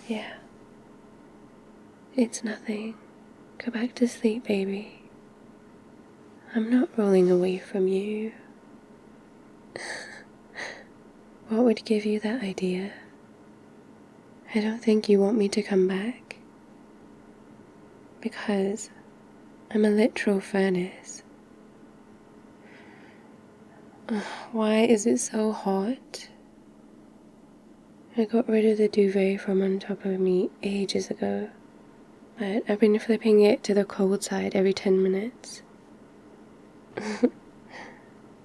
Yeah. It's nothing. Go back to sleep, baby. I'm not rolling away from you. What would give you that idea? I don't think you want me to come back. Because I'm a literal furnace. Why is it so hot? I got rid of the duvet from on top of me ages ago, but I've been flipping it to the cold side every 10 minutes.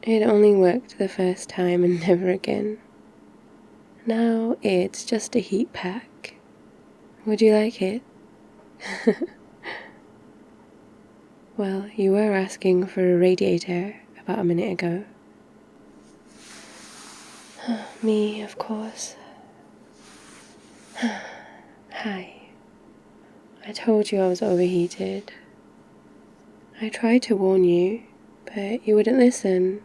It only worked the first time and never again. Now it's just a heat pack. Would you like it? Well, you were asking for a radiator about a minute ago. Me, of course. Hi. I told you I was overheated. I tried to warn you, but you wouldn't listen.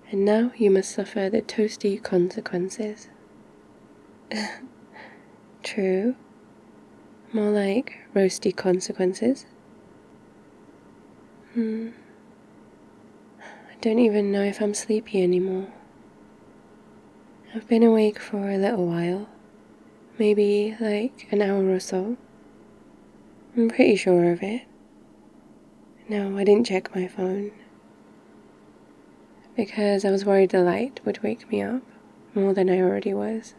And now you must suffer the toasty consequences. True. More like roasty consequences. I don't even know if I'm sleepy anymore. I've been awake for a little while. Maybe like an hour or so. I'm pretty sure of it. No, I didn't check my phone. Because I was worried the light would wake me up more than I already was.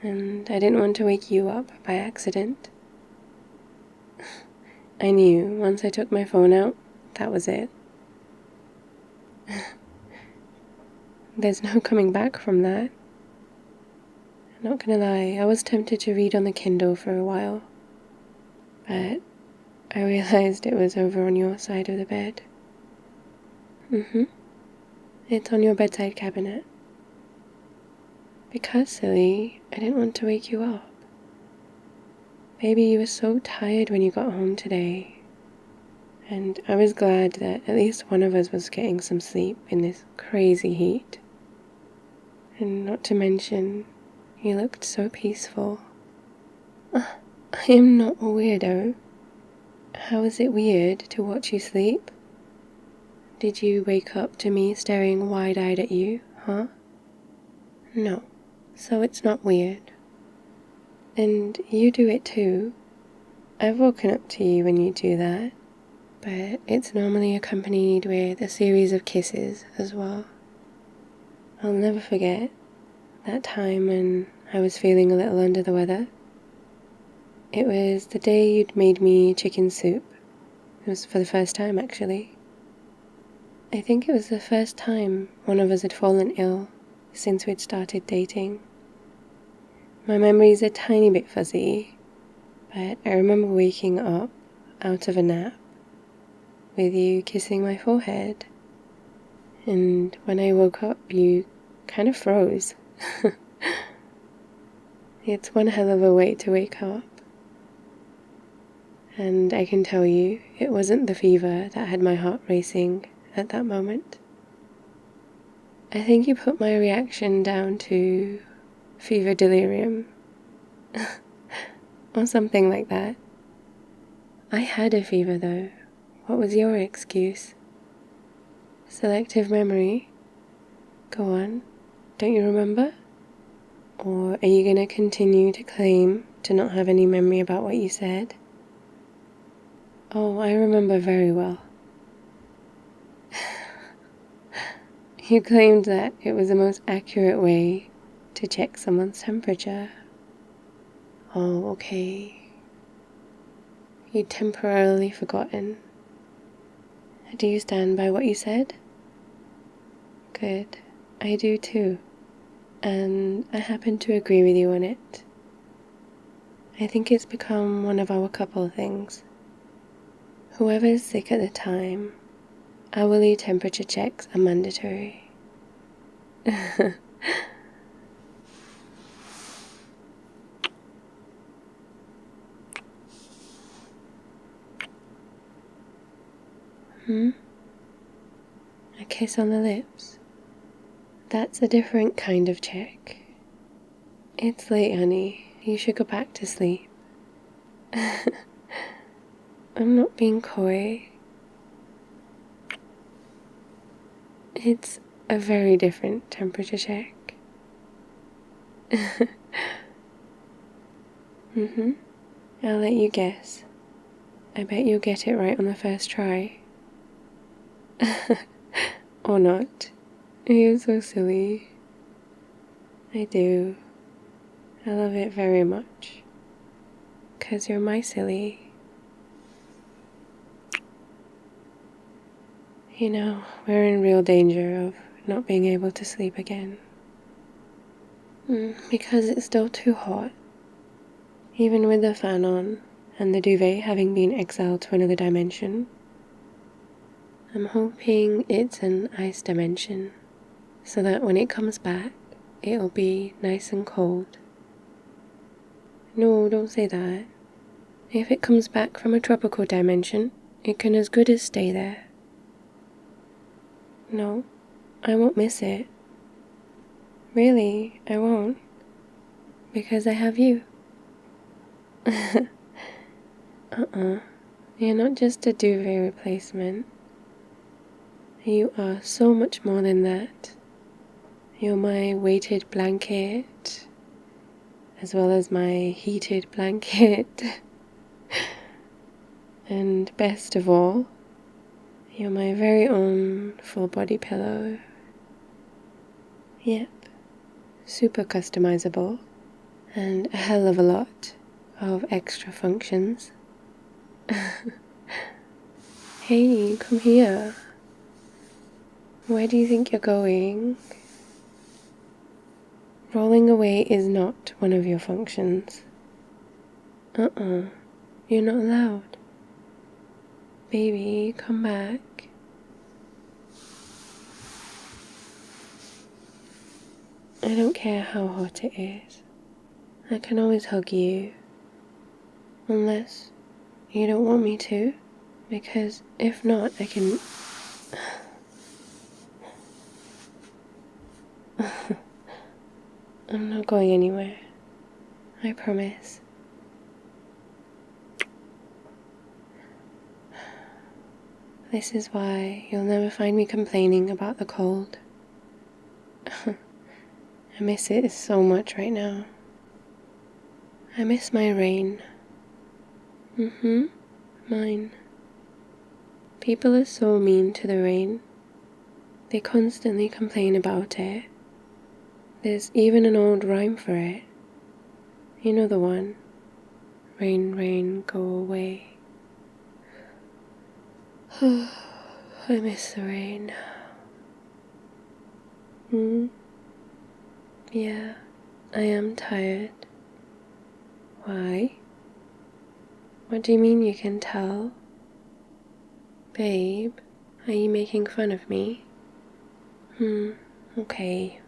And I didn't want to wake you up by accident. I knew once I took my phone out, that was it. There's no coming back from that. I'm not gonna lie, I was tempted to read on the Kindle for a while. But I realized it was over on your side of the bed. It's on your bedside cabinet. Because, silly, I didn't want to wake you up. Baby, you were so tired when you got home today. And I was glad that at least one of us was getting some sleep in this crazy heat. And not to mention, you looked so peaceful. I am not a weirdo. How is it weird to watch you sleep? Did you wake up to me staring wide-eyed at you, huh? No, so it's not weird. And you do it too. I've woken up to you when you do that, but it's normally accompanied with a series of kisses as well. I'll never forget that time when I was feeling a little under the weather. It was the day you'd made me chicken soup. It was for the first time, actually. I think it was the first time one of us had fallen ill since we'd started dating. My memory's a tiny bit fuzzy, but I remember waking up out of a nap with you kissing my forehead. And when I woke up, you kind of froze. It's one hell of a way to wake up. And I can tell you, it wasn't the fever that had my heart racing at that moment. I think you put my reaction down to fever delirium. Or something like that. I had a fever though. What was your excuse? Selective memory? Go on. Don't you remember? Or are you gonna continue to claim to not have any memory about what you said? Oh, I remember very well. You claimed that it was the most accurate way to check someone's temperature. Oh, okay. You'd temporarily forgotten. Do you stand by what you said? Good. I do too. And I happen to agree with you on it. I think it's become one of our couple things. Whoever's sick at the time, hourly temperature checks are mandatory. A kiss on the lips? That's a different kind of check. It's late, honey. You should go back to sleep. I'm not being coy. It's a very different temperature check. I'll let you guess. I bet you'll get it right on the first try. Or not. You're so silly. I do. I love it very much. 'Cause you're my silly. You know, we're in real danger of not being able to sleep again. Because it's still too hot. Even with the fan on, and the duvet having been exiled to another dimension. I'm hoping it's an ice dimension, so that when it comes back, it'll be nice and cold. No, don't say that. If it comes back from a tropical dimension, it can as good as stay there. No, I won't miss it. Really, I won't. Because I have you. You're not just a duvet replacement. You are so much more than that. You're my weighted blanket, as well as my heated blanket. And best of all, you're my very own full body pillow. Yep, super customizable, and a hell of a lot of extra functions. Hey, come here. Where do you think you're going? Rolling away is not one of your functions. You're not allowed. Baby, come back. I don't care how hot it is. I can always hug you. Unless you don't want me to. Because if not, I can... I'm not going anywhere. I promise. This is why you'll never find me complaining about the cold. I miss it so much right now. I miss my rain. Mine. People are so mean to the rain. They constantly complain about it. There's even an old rhyme for it. You know the one. Rain, rain, go away. I miss the rain. Yeah, I am tired. Why? What do you mean you can tell? Babe, are you making fun of me? Okay.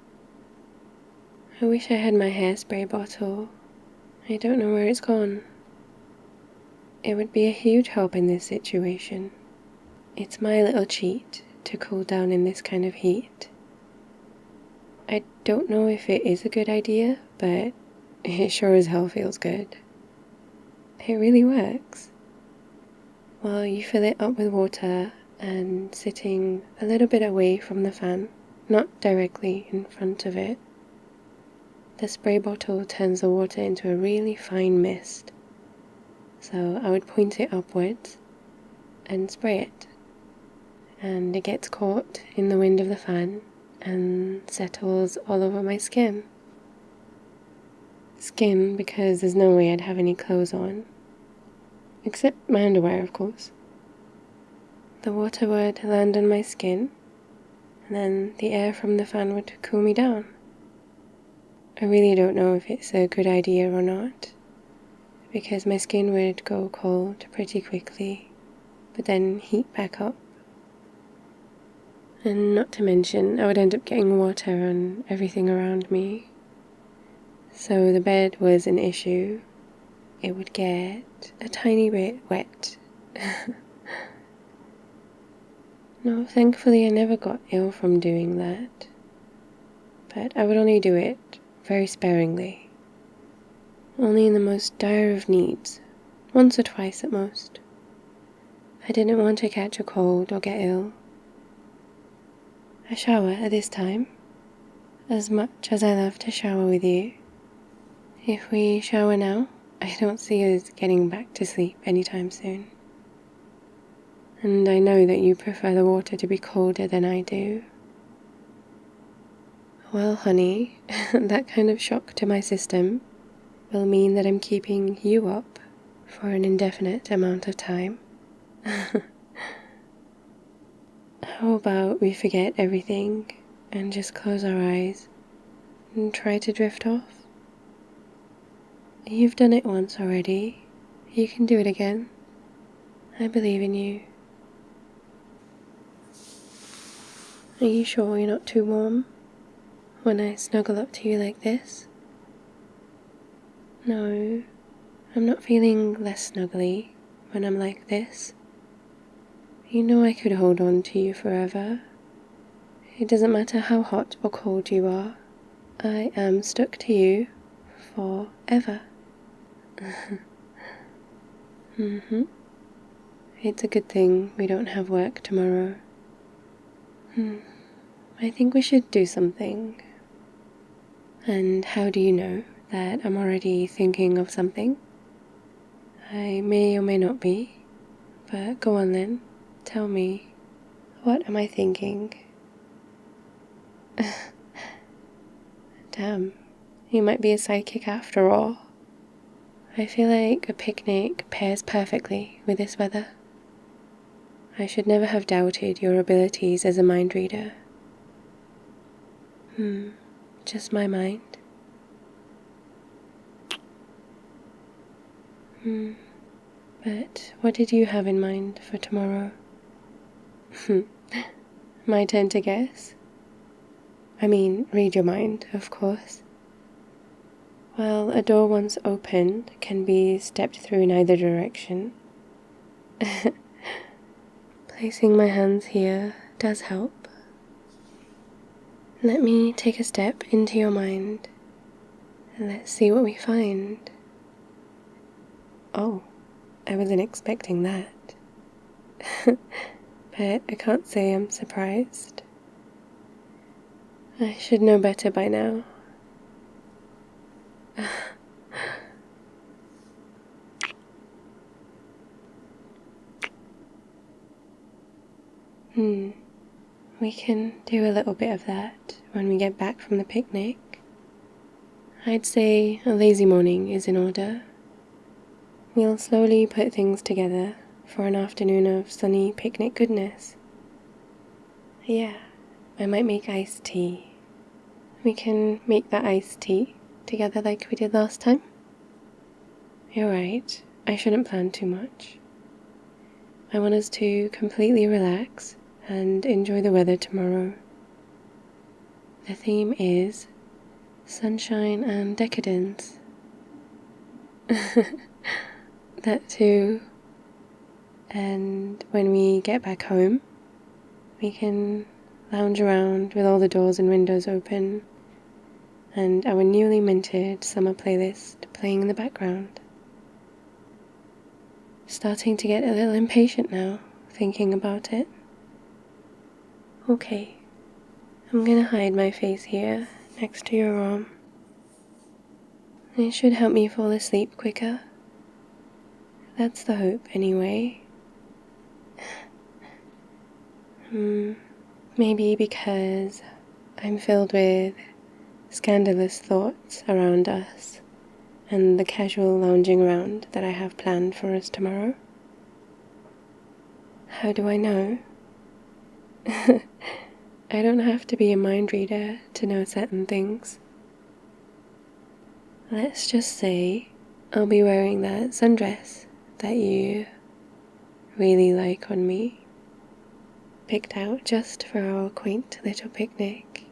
I wish I had my hairspray bottle. I don't know where it's gone. It would be a huge help in this situation. It's my little cheat to cool down in this kind of heat. I don't know if it is a good idea, but it sure as hell feels good. It really works. Well, you fill it up with water and sitting a little bit away from the fan, not directly in front of it. The spray bottle turns the water into a really fine mist. So I would point it upwards and spray it. And it gets caught in the wind of the fan and settles all over my skin. Skin, because there's no way I'd have any clothes on. Except my underwear, of course. The water would land on my skin, and then the air from the fan would cool me down. I really don't know if it's a good idea or not, because my skin would go cold pretty quickly, but then heat back up. And not to mention, I would end up getting water on everything around me. So the bed was an issue. It would get a tiny bit wet. No, thankfully I never got ill from doing that. But I would only do it very sparingly, only in the most dire of needs, once or twice at most. I didn't want to catch a cold or get ill. A shower at this time, as much as I love to shower with you. If we shower now, I don't see us getting back to sleep anytime soon. And I know that you prefer the water to be colder than I do. Well, honey, that kind of shock to my system will mean that I'm keeping you up for an indefinite amount of time. How about we forget everything and just close our eyes and try to drift off? You've done it once already. You can do it again. I believe in you. Are you sure you're not too warm when I snuggle up to you like this? No, I'm not feeling less snuggly when I'm like this. You know I could hold on to you forever. It doesn't matter how hot or cold you are. I am stuck to you forever. It's a good thing we don't have work tomorrow. I think we should do something. And how do you know that I'm already thinking of something? I may or may not be, but go on then, tell me, what am I thinking? Damn, you might be a psychic after all. I feel like a picnic pairs perfectly with this weather. I should never have doubted your abilities as a mind reader. Just my mind. But what did you have in mind for tomorrow? My turn to guess? I mean, read your mind, of course. Well, a door once opened can be stepped through in either direction. Placing my hands here does help. Let me take a step into your mind. Let's see what we find. Oh, I wasn't expecting that. But I can't say I'm surprised. I should know better by now. We can do a little bit of that when we get back from the picnic. I'd say a lazy morning is in order. We'll slowly put things together for an afternoon of sunny picnic goodness. Yeah, I might make iced tea. We can make that iced tea together like we did last time. You're right, I shouldn't plan too much. I want us to completely relax and enjoy the weather tomorrow. The theme is sunshine and decadence. That too. And when we get back home, we can lounge around with all the doors and windows open and our newly minted summer playlist playing in the background. Starting to get a little impatient now, thinking about it. Okay, I'm gonna hide my face here next to your arm. It should help me fall asleep quicker. That's the hope, anyway. Maybe because I'm filled with scandalous thoughts around us and the casual lounging around that I have planned for us tomorrow. How do I know? I don't have to be a mind reader to know certain things. Let's just say I'll be wearing that sundress that you really like on me, picked out just for our quaint little picnic.